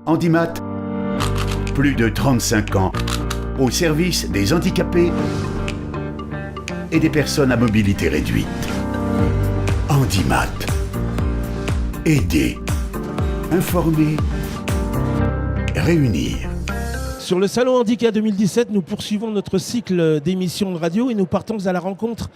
Handimat, plus de 35 ans, au service des handicapés et des personnes à mobilité réduite. Handimat. Aider, informer, réunir. Sur le Salon Handicap 2017, nous poursuivons notre cycle d'émissions de radio et nous partons à la rencontre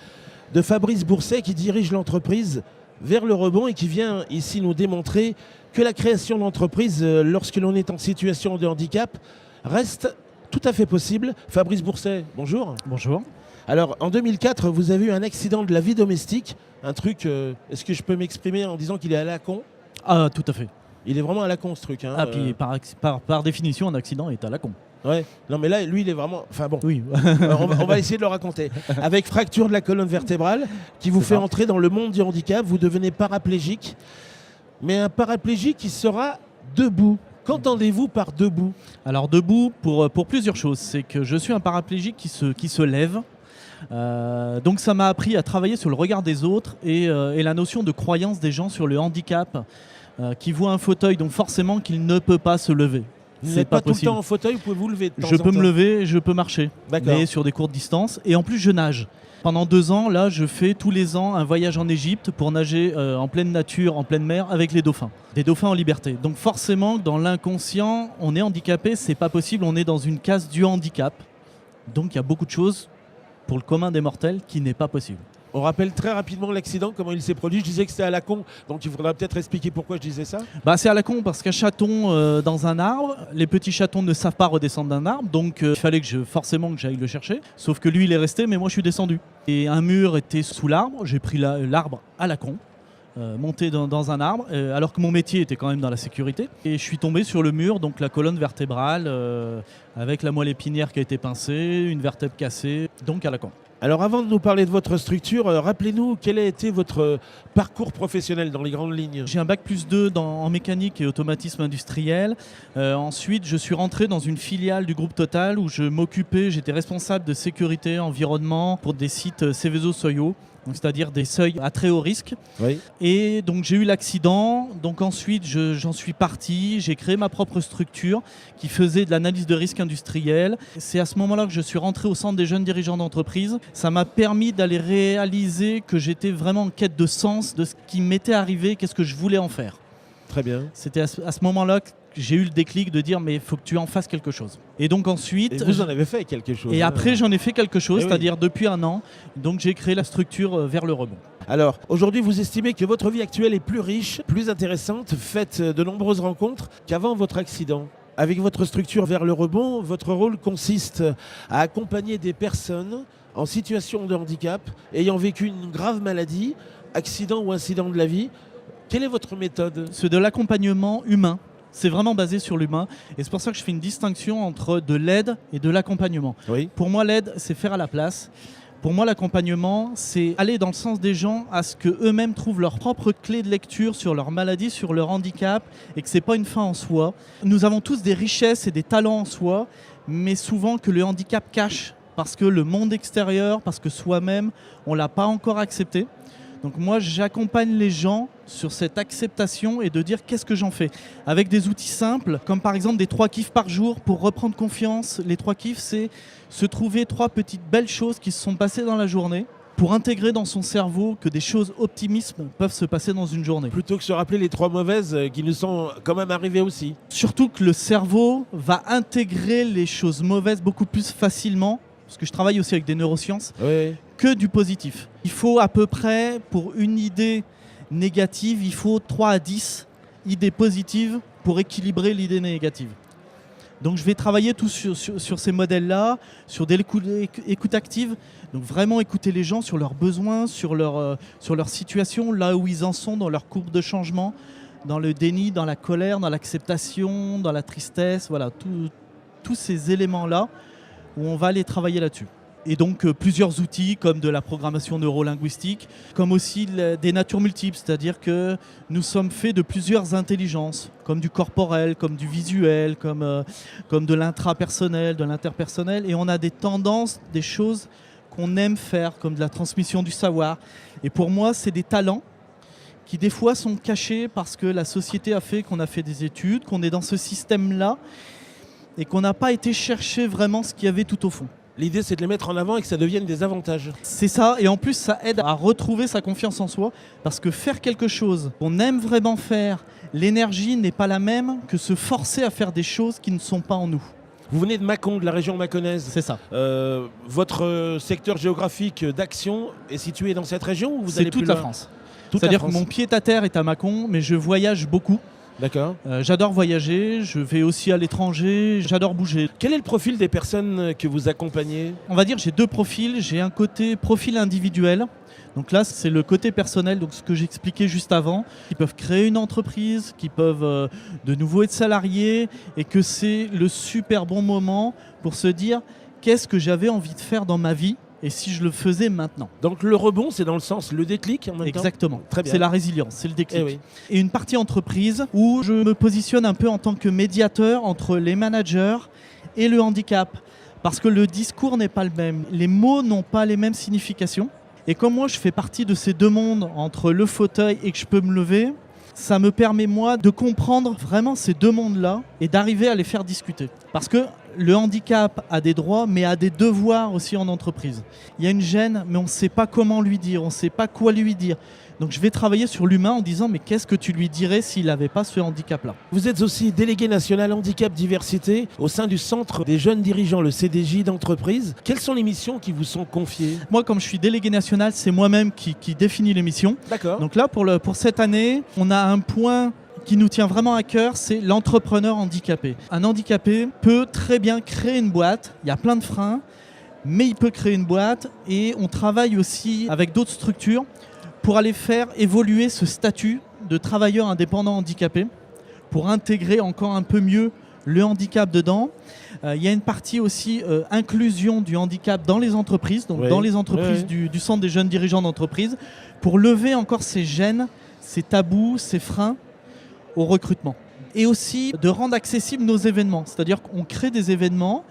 de Fabrice Bourset qui dirige l'entreprise Vers le Rebond et qui vient ici nous démontrer que la création d'entreprise lorsque l'on est en situation de handicap reste tout à fait possible. Fabrice Bourset, bonjour. Bonjour. Alors en 2004, vous avez eu un accident de la vie domestique, un truc, est-ce que je peux m'exprimer en disant qu'il est à la con ? Ah, tout à fait. Il est vraiment à la con ce truc. Hein, puis par définition, un accident est à la con. Ouais, non mais là, lui, il est vraiment... Enfin bon, Oui. on va essayer de le raconter. Avec fracture de la colonne vertébrale qui vous fait entrer dans le monde du handicap, vous devenez paraplégique. Mais un paraplégique qui sera debout. Qu'entendez-vous par debout ? Alors debout, pour plusieurs choses. C'est que je suis un paraplégique qui se lève. Donc ça m'a appris à travailler sur le regard des autres et la notion de croyance des gens sur le handicap qui voit un fauteuil, donc forcément qu'il ne peut pas se lever. Vous n'êtes pas tout le temps en fauteuil, vous pouvez vous lever de temps en temps. Je peux me lever, je peux marcher, mais sur des courtes distances. Et en plus, je nage. Pendant 2 ans, là, je fais tous les ans un voyage en Égypte pour nager en pleine nature, en pleine mer, avec les dauphins. Des dauphins en liberté. Donc forcément, dans l'inconscient, on est handicapé, c'est pas possible, on est dans une case du handicap. Donc il y a beaucoup de choses pour le commun des mortels qui n'est pas possible. On rappelle très rapidement l'accident, comment il s'est produit. Je disais que c'était à la con, donc il faudra peut-être expliquer pourquoi je disais ça. C'est à la con parce qu'un chaton dans un arbre, les petits chatons ne savent pas redescendre d'un arbre, donc il fallait forcément que j'aille le chercher. Sauf que lui il est resté, mais moi je suis descendu. Et un mur était sous l'arbre, j'ai pris l'arbre à la con. Monté dans un arbre, alors que mon métier était quand même dans la sécurité. Et je suis tombé sur le mur, donc la colonne vertébrale, avec la moelle épinière qui a été pincée, une vertèbre cassée, donc à la con. Alors avant de nous parler de votre structure, rappelez-nous quel a été votre parcours professionnel dans les grandes lignes. J'ai un bac+2 en mécanique et automatisme industriel. Ensuite, je suis rentré dans une filiale du groupe Total où j'étais responsable de sécurité environnement pour des sites Seveso-Soyo. C'est-à-dire des seuils à très haut risque. Oui. Et donc j'ai eu l'accident, donc ensuite j'en suis parti, j'ai créé ma propre structure qui faisait de l'analyse de risque industriel. C'est à ce moment-là que je suis rentré au centre des jeunes dirigeants d'entreprise. Ça m'a permis d'aller réaliser que j'étais vraiment en quête de sens de ce qui m'était arrivé, qu'est-ce que je voulais en faire. Très bien. C'était à ce moment-là que j'ai eu le déclic de dire mais il faut que tu en fasses quelque chose. Et donc ensuite... Et vous en avez fait quelque chose. Et après j'en ai fait quelque chose, c'est-à-dire oui. depuis 1 an. Donc j'ai créé la structure Vers le Rebond. Alors aujourd'hui vous estimez que votre vie actuelle est plus riche, plus intéressante, faites de nombreuses rencontres qu'avant votre accident. Avec votre structure Vers le Rebond, votre rôle consiste à accompagner des personnes en situation de handicap, ayant vécu une grave maladie, accident ou incident de la vie. Quelle est votre méthode ? C'est de l'accompagnement humain. C'est vraiment basé sur l'humain. Et c'est pour ça que je fais une distinction entre de l'aide et de l'accompagnement. Oui. Pour moi, l'aide, c'est faire à la place. Pour moi, l'accompagnement, c'est aller dans le sens des gens à ce qu'eux-mêmes trouvent leur propre clé de lecture sur leur maladie, sur leur handicap, et que ce n'est pas une fin en soi. Nous avons tous des richesses et des talents en soi, mais souvent que le handicap cache, parce que le monde extérieur, parce que soi-même, on ne l'a pas encore accepté. Donc moi, j'accompagne les gens sur cette acceptation et de dire qu'est-ce que j'en fais. Avec des outils simples, comme par exemple des 3 kiffs par jour pour reprendre confiance. Les 3 kiffs, c'est se trouver 3 petites belles choses qui se sont passées dans la journée pour intégrer dans son cerveau que des choses optimistes peuvent se passer dans une journée. Plutôt que se rappeler les 3 mauvaises qui nous sont quand même arrivées aussi. Surtout que le cerveau va intégrer les choses mauvaises beaucoup plus facilement, parce que je travaille aussi avec des neurosciences, que du positif. Il faut à peu près, pour une idée négative, il faut 3 à 10 idées positives pour équilibrer l'idée négative. Donc je vais travailler tout sur ces modèles-là, sur des écoutes actives. Donc vraiment écouter les gens sur leurs besoins, sur leur situation, là où ils en sont dans leur courbe de changement, dans le déni, dans la colère, dans l'acceptation, dans la tristesse, voilà, tous ces éléments-là où on va aller travailler là-dessus. Et donc plusieurs outils comme de la programmation neurolinguistique, comme aussi des natures multiples, c'est-à-dire que nous sommes faits de plusieurs intelligences, comme du corporel, comme du visuel, comme de l'intrapersonnel, de l'interpersonnel, et on a des tendances, des choses qu'on aime faire, comme de la transmission du savoir. Et pour moi, c'est des talents qui des fois sont cachés parce que la société a fait qu'on a fait des études, qu'on est dans ce système-là et qu'on n'a pas été chercher vraiment ce qu'il y avait tout au fond. L'idée, c'est de les mettre en avant et que ça devienne des avantages. C'est ça, et en plus, ça aide à retrouver sa confiance en soi, parce que faire quelque chose qu'on aime vraiment faire, l'énergie n'est pas la même que se forcer à faire des choses qui ne sont pas en nous. Vous venez de Mâcon, de la région mâconnaise. C'est ça. Votre secteur géographique d'action est situé dans cette région ou vous allez C'est toute plus la loin? France. Toute C'est-à-dire la que France. mon pied-à-terre est à Mâcon, mais je voyage beaucoup. D'accord. J'adore voyager, je vais aussi à l'étranger, j'adore bouger. Quel est le profil des personnes que vous accompagnez? On va dire j'ai deux profils. J'ai un côté profil individuel. Donc là, c'est le côté personnel, donc ce que j'expliquais juste avant, qui peuvent créer une entreprise, qui peuvent de nouveau être salariés, et que c'est le super bon moment pour se dire qu'est-ce que j'avais envie de faire dans ma vie et si je le faisais maintenant. Donc le rebond, c'est dans le sens le déclic en même temps. Exactement. Très bien. C'est la résilience, c'est le déclic. Eh oui. Et une partie entreprise où je me positionne un peu en tant que médiateur entre les managers et le handicap. Parce que le discours n'est pas le même, les mots n'ont pas les mêmes significations. Et comme moi je fais partie de ces deux mondes entre le fauteuil et que je peux me lever, ça me permet moi de comprendre vraiment ces deux mondes-là et d'arriver à les faire discuter. Parce que le handicap a des droits mais a des devoirs aussi en entreprise. Il y a une gêne mais on ne sait pas comment lui dire, on ne sait pas quoi lui dire. Donc je vais travailler sur l'humain en disant mais qu'est-ce que tu lui dirais s'il n'avait pas ce handicap-là? Vous êtes aussi délégué national handicap diversité au sein du centre des jeunes dirigeants, le CDJ d'entreprise. Quelles sont les missions qui vous sont confiées? Moi comme je suis délégué national, c'est moi-même qui définis les missions. D'accord. Donc là pour cette année, on a un point qui nous tient vraiment à cœur, c'est l'entrepreneur handicapé. Un handicapé peut très bien créer une boîte, il y a plein de freins, mais il peut créer une boîte et on travaille aussi avec d'autres structures pour aller faire évoluer ce statut de travailleur indépendant handicapé, pour intégrer encore un peu mieux le handicap dedans. Il y a une partie aussi inclusion du handicap dans les entreprises, donc dans les entreprises du centre des jeunes dirigeants d'entreprise, pour lever encore ces gênes, ces tabous, ces freins au recrutement. Et aussi de rendre accessibles nos événements, c'est-à-dire qu'on crée des événements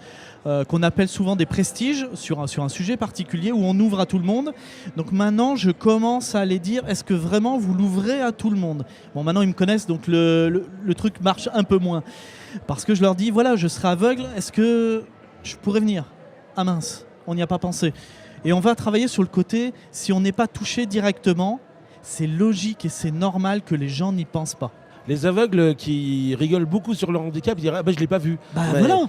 qu'on appelle souvent des prestiges sur un sujet particulier où on ouvre à tout le monde. Donc maintenant, je commence à aller dire, est-ce que vraiment vous l'ouvrez à tout le monde? Bon, maintenant, ils me connaissent, donc le truc marche un peu moins. Parce que je leur dis, voilà, je serai aveugle, est-ce que je pourrais venir? Ah mince, on n'y a pas pensé. Et on va travailler sur le côté, si on n'est pas touché directement, c'est logique et c'est normal que les gens n'y pensent pas. Les aveugles qui rigolent beaucoup sur leur handicap, ils diraient ah ben je l'ai pas vu. Bah voilà.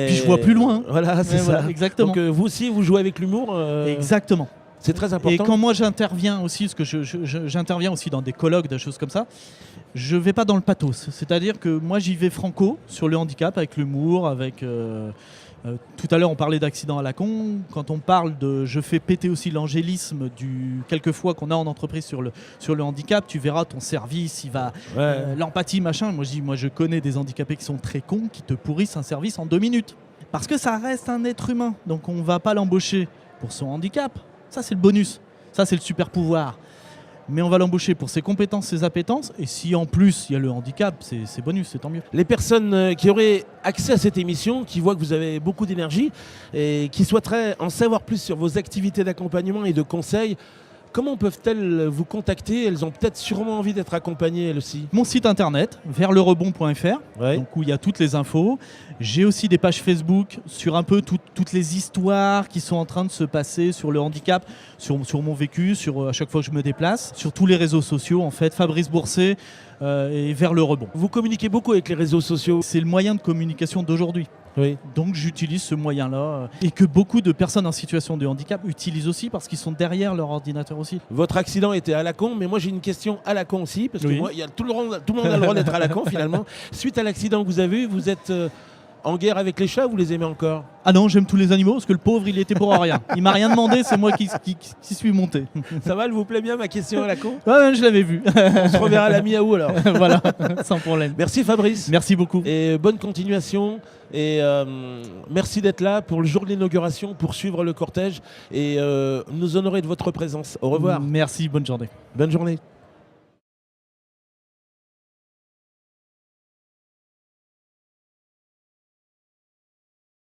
Puis je vois plus loin. Voilà, c'est ça. Voilà, exactement. Donc vous aussi, vous jouez avec l'humour. Exactement. C'est très important. Et quand moi j'interviens aussi, parce que j'interviens aussi dans des colloques, des choses comme ça, je vais pas dans le pathos. C'est-à-dire que moi j'y vais franco sur le handicap, avec l'humour, avec... tout à l'heure on parlait d'accident à la con. Quand on parle de... Je fais péter aussi l'angélisme du quelquefois qu'on a en entreprise sur le handicap. Tu verras ton service, il va... l'empathie, machin. Moi je dis, moi je connais des handicapés qui sont très cons, qui te pourrissent un service en 2 minutes. Parce que ça reste un être humain. Donc on va pas l'embaucher pour son handicap. Ça c'est le bonus. Ça c'est le super pouvoir. Mais on va l'embaucher pour ses compétences, ses appétences. Et si en plus il y a le handicap, c'est bonus, c'est tant mieux. Les personnes qui auraient accès à cette émission, qui voient que vous avez beaucoup d'énergie et qui souhaiteraient en savoir plus sur vos activités d'accompagnement et de conseil, comment peuvent-elles vous contacter? Elles ont peut-être sûrement envie d'être accompagnées elles aussi. Mon site internet, verslerebond.fr, donc où il y a toutes les infos. J'ai aussi des pages Facebook sur un peu toutes les histoires qui sont en train de se passer sur le handicap, sur mon vécu, à chaque fois que je me déplace, sur tous les réseaux sociaux en fait, Fabrice Bourset et Vers le Rebond. Vous communiquez beaucoup avec les réseaux sociaux. C'est le moyen de communication d'aujourd'hui. Oui. Donc j'utilise ce moyen-là et que beaucoup de personnes en situation de handicap utilisent aussi parce qu'ils sont derrière leur ordinateur aussi. Votre accident était à la con, mais moi j'ai une question à la con aussi, parce que moi, tout le monde a le droit d'être à la con finalement. Suite à l'accident que vous avez eu, vous êtes en guerre avec les chats, vous les aimez encore? Ah non, j'aime tous les animaux parce que le pauvre il était pour rien. Il m'a rien demandé, c'est moi qui suis monté. Ça va, elle vous plaît bien ma question à la con? Ouais, je l'avais vu. On se reverra à la mi-août alors. Voilà, sans problème. Merci Fabrice. Merci beaucoup. Et bonne continuation. Et merci d'être là pour le jour de l'inauguration, pour suivre le cortège et nous honorer de votre présence. Au revoir. Merci, bonne journée. Bonne journée.